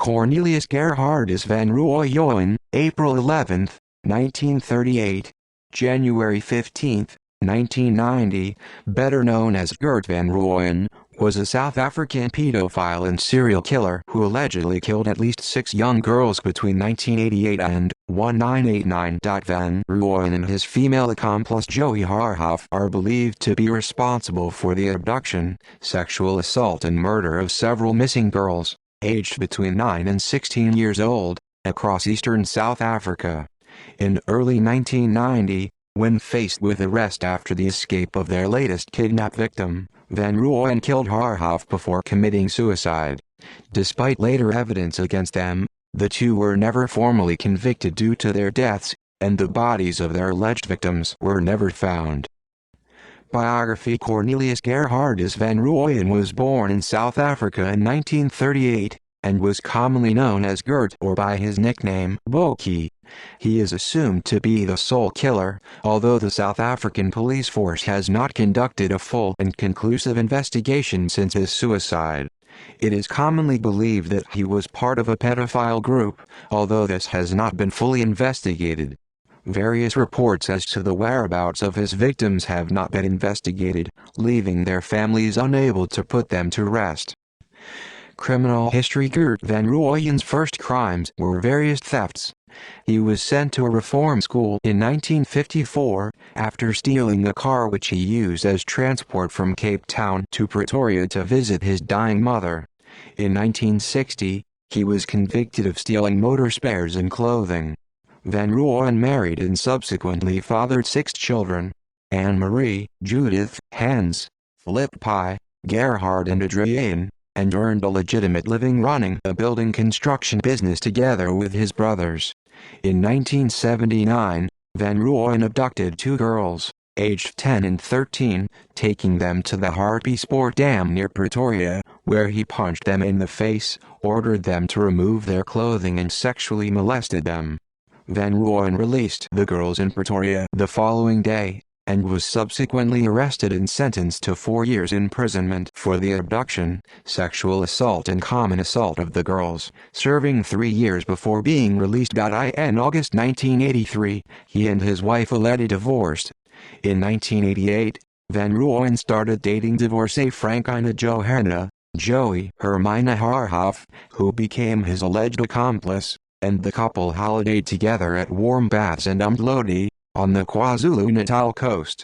Cornelius Gerhardus van Rooyen, April 11, 1938, January 15, 1990, better known as Gert van Rooyen, was a South African pedophile and serial killer who allegedly killed at least 6 young girls between 1988 and 1989. Van Rooyen and his female accomplice Joey Harhoff are believed to be responsible for the abduction, sexual assault and murder of several missing girls, aged between 9 and 16 years old, across eastern South Africa. In early 1990, when faced with arrest after the escape of their latest kidnapped victim, Van Rooyen killed Harhoff before committing suicide. Despite later evidence against them, the two were never formally convicted due to their deaths, and the bodies of their alleged victims were never found. Biography. Cornelius Gerhardus van Rooyen was born in South Africa in 1938, and was commonly known as Gert or by his nickname Boki. He is assumed to be the sole killer, although the South African police force has not conducted a full and conclusive investigation since his suicide. It is commonly believed that he was part of a pedophile group, although this has not been fully investigated. Various reports as to the whereabouts of his victims have not been investigated, leaving their families unable to put them to rest. Criminal history. Gert van Rooyen's first crimes were various thefts. He was sent to a reform school in 1954, after stealing a car which he used as transport from Cape Town to Pretoria to visit his dying mother. In 1960, he was convicted of stealing motor spares and clothing. Van Rooyen married and subsequently fathered 6 children: Anne-Marie, Judith, Hans, Philippi, Gerhard and Adriaan, and earned a legitimate living running a building construction business together with his brothers. In 1979, Van Rooyen abducted 2 girls, aged 10 and 13, taking them to the Harpy Sport Dam near Pretoria, where he punched them in the face, ordered them to remove their clothing and sexually molested them. Van Rooyen released the girls in Pretoria the following day, and was subsequently arrested and sentenced to 4 years imprisonment for the abduction, sexual assault and common assault of the girls, serving 3 years before being released. In August 1983, he and his wife already divorced. In 1988, Van Rooyen started dating divorcee Frankina Johanna, Joey Hermina Harhoff, who became his alleged accomplice, and the couple holidayed together at Warm Baths and Umdloti, on the KwaZulu-Natal coast.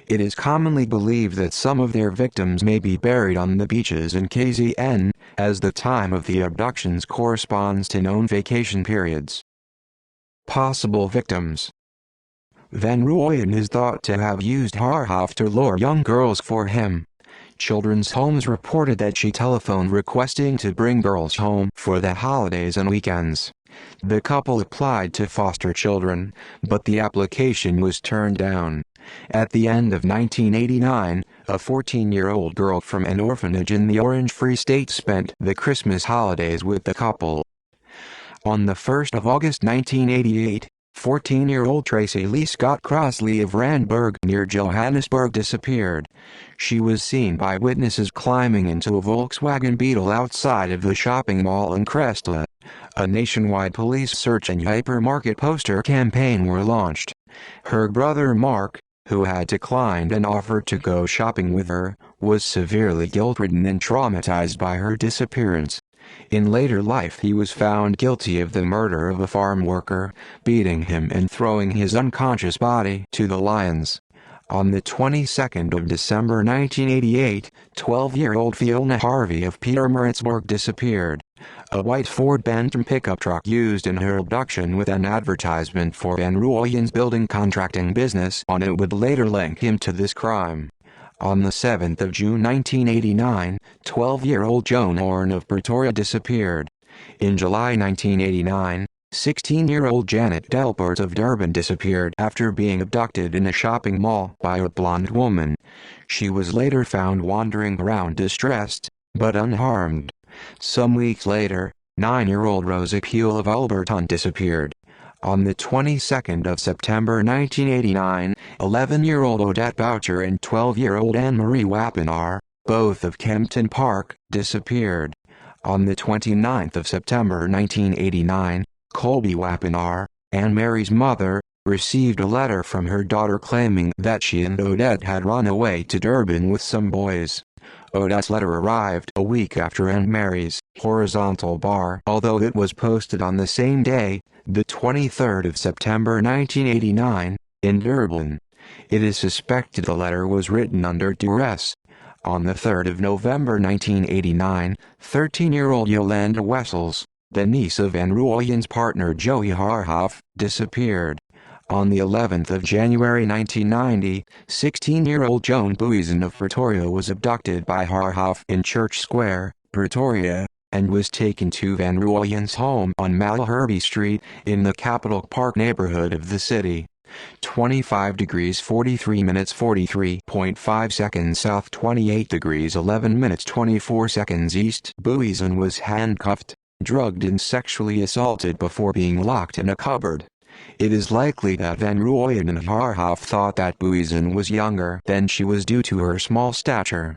It is commonly believed that some of their victims may be buried on the beaches in KZN, as the time of the abductions corresponds to known vacation periods. Possible victims. Van Rooyen is thought to have used Harhoff to lure young girls for him. Children's Homes reported that she telephoned requesting to bring girls home for the holidays and weekends. The couple applied to foster children, but the application was turned down. At the end of 1989, a 14-year-old girl from an orphanage in the Orange Free State spent the Christmas holidays with the couple. On the 1st of August 1988, 14-year-old Tracy Lee Scott Crossley of Randburg near Johannesburg disappeared. She was seen by witnesses climbing into a Volkswagen Beetle outside of the shopping mall in Crestla. A nationwide police search and hypermarket poster campaign were launched. Her brother Mark, who had declined an offer to go shopping with her, was severely guilt-ridden and traumatized by her disappearance. In later life he was found guilty of the murder of a farm worker, beating him and throwing his unconscious body to the lions. On the 22nd of December 1988, 12-year-old Fiona Harvey of Pietermaritzburg disappeared. A white Ford Bantam pickup truck used in her abduction with an advertisement for Van Rooyen's building contracting business on it would later link him to this crime. On the 7th of June 1989, 12-year-old Joan Horne of Pretoria disappeared. In July 1989, 16-year-old Janet Delpert of Durban disappeared after being abducted in a shopping mall by a blonde woman. She was later found wandering around distressed, but unharmed. Some weeks later, 9-year-old Rosa Peel of Alberton disappeared. On the 22nd of September 1989, 11-year-old Odette Boucher and 12-year-old Anne-Marie Wappenaar, both of Kempton Park, disappeared. On the 29th of September 1989, Colby Wapinar, Anne Mary's mother, received a letter from her daughter claiming that she and Odette had run away to Durban with some boys. Odette's letter arrived a week after Anne Mary's horizontal bar, although it was posted on the same day, the 23rd of September 1989, in Durban. It is suspected the letter was written under duress. On the 3rd of November 1989, 13-year-old Yolanda Wessels, the niece of Van Rooyen's partner Joey Harhoff, disappeared. On the 11th of January 1990, 16-year-old Joan of Pretoria was abducted by Harhoff in Church Square, Pretoria, and was taken to Van Rooyen's home on Malherbe Street in the Capital Park neighborhood of the city. 25 degrees 43 minutes 43.5 seconds south, 28 degrees 11 minutes 24 seconds east. Booysen was handcuffed, drugged and sexually assaulted before being locked in a cupboard. It is likely that Van Rooyen and Harhoff thought that Booysen was younger than she was due to her small stature.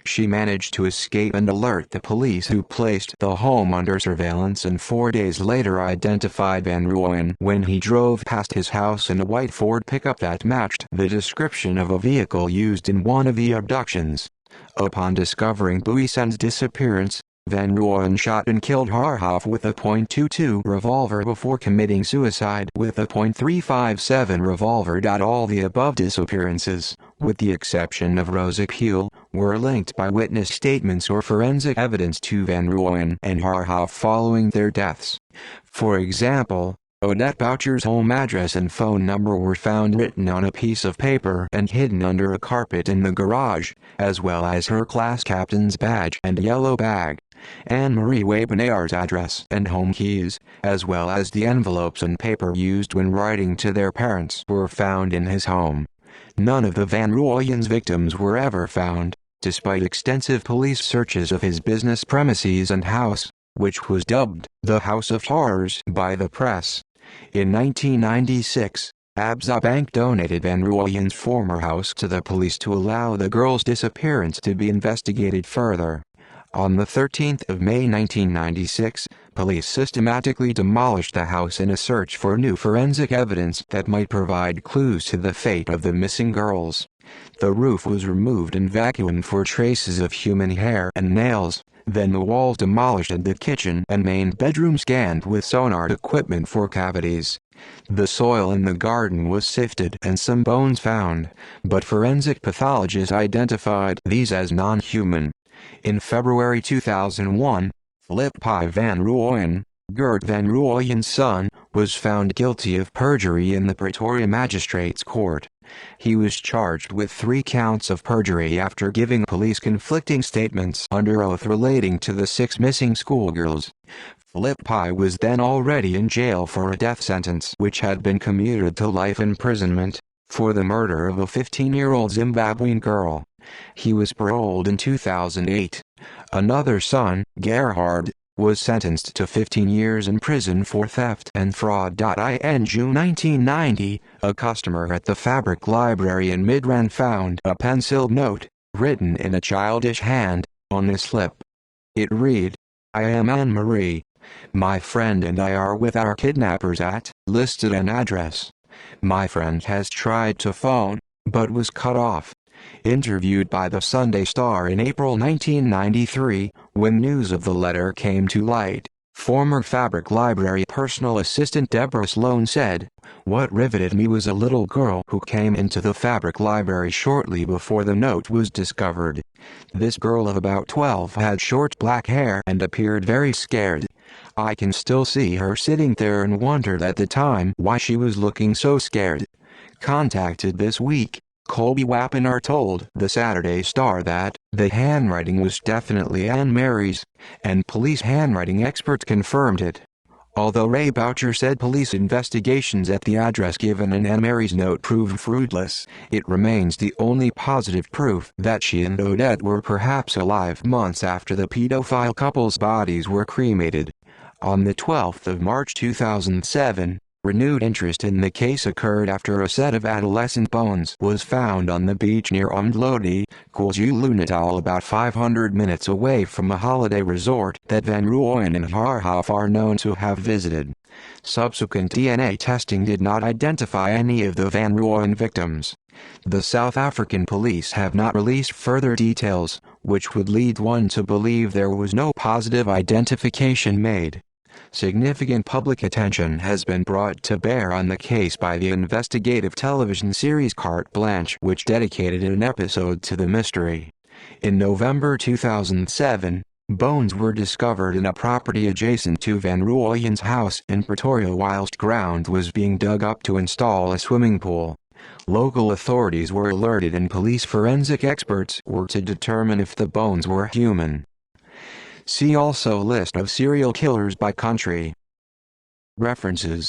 She managed to escape and alert the police, who placed the home under surveillance and 4 days later identified Van Rooyen when he drove past his house in a white Ford pickup that matched the description of a vehicle used in one of the abductions. Upon discovering Booysen's disappearance, Van Rooyen shot and killed Harhoff with a .22 revolver before committing suicide with a .357 revolver. All the above disappearances, with the exception of Rosa Peel, were linked by witness statements or forensic evidence to Van Rooyen and Harhoff following their deaths. For example, Odette Boucher's home address and phone number were found written on a piece of paper and hidden under a carpet in the garage, as well as her class captain's badge and yellow bag. Anne-Marie Wapinar's address and home keys, as well as the envelopes and paper used when writing to their parents, were found in his home. None of the Van Rooyen's victims were ever found, despite extensive police searches of his business premises and house, which was dubbed the House of Horrors by the press. In 1996, Absa Bank donated Van Rooyen's former house to the police to allow the girl's disappearance to be investigated further. On the 13th of May 1996, police systematically demolished the house in a search for new forensic evidence that might provide clues to the fate of the missing girls. The roof was removed and vacuumed for traces of human hair and nails, then the walls demolished and the kitchen and main bedroom scanned with sonar equipment for cavities. The soil in the garden was sifted and some bones found, but forensic pathologists identified these as non-human. In February 2001, Flip Pie Van Rooyen, Gert van Rooyen's son, was found guilty of perjury in the Pretoria Magistrates' Court. He was charged with 3 counts of perjury after giving police conflicting statements under oath relating to the 6 missing schoolgirls. Flip Pie was then already in jail for a death sentence which had been commuted to life imprisonment for the murder of a 15-year-old Zimbabwean girl. He was paroled in 2008. Another son, Gerhard, was sentenced to 15 years in prison for theft and fraud. In June 1990, a customer at the Fabric Library in Midrand found a penciled note, written in a childish hand, on a slip. It read, "I am Anne-Marie. My friend and I are with our kidnappers at," listed an address. "My friend has tried to phone, but was cut off." Interviewed by the Sunday Star in April 1993, when news of the letter came to light, former Fabric Library personal assistant Deborah Sloan said, "What riveted me was a little girl who came into the Fabric Library shortly before the note was discovered. This girl of about 12 had short black hair and appeared very scared. I can still see her sitting there and wondered at the time why she was looking so scared." Contacted this week, Colby Wapinar told the Saturday Star that the handwriting was definitely Anne Mary's, and police handwriting experts confirmed it. Although Ray Boucher said police investigations at the address given in Anne Mary's note proved fruitless, it remains the only positive proof that she and Odette were perhaps alive months after the pedophile couple's bodies were cremated. On the 12th of March 2007, Renewed interest in the case occurred after a set of adolescent bones was found on the beach near Umdloti, KwaZulu-Natal, about 500 minutes away from a holiday resort that Van Rooyen and Harhoff are known to have visited. Subsequent DNA testing did not identify any of the Van Rooyen victims. The South African police have not released further details, which would lead one to believe there was no positive identification made. Significant public attention has been brought to bear on the case by the investigative television series Carte Blanche, which dedicated an episode to the mystery. In November 2007, bones were discovered in a property adjacent to Van Rooyen's house in Pretoria whilst ground was being dug up to install a swimming pool. Local authorities were alerted and police forensic experts were to determine if the bones were human. See also List of serial killers by country. References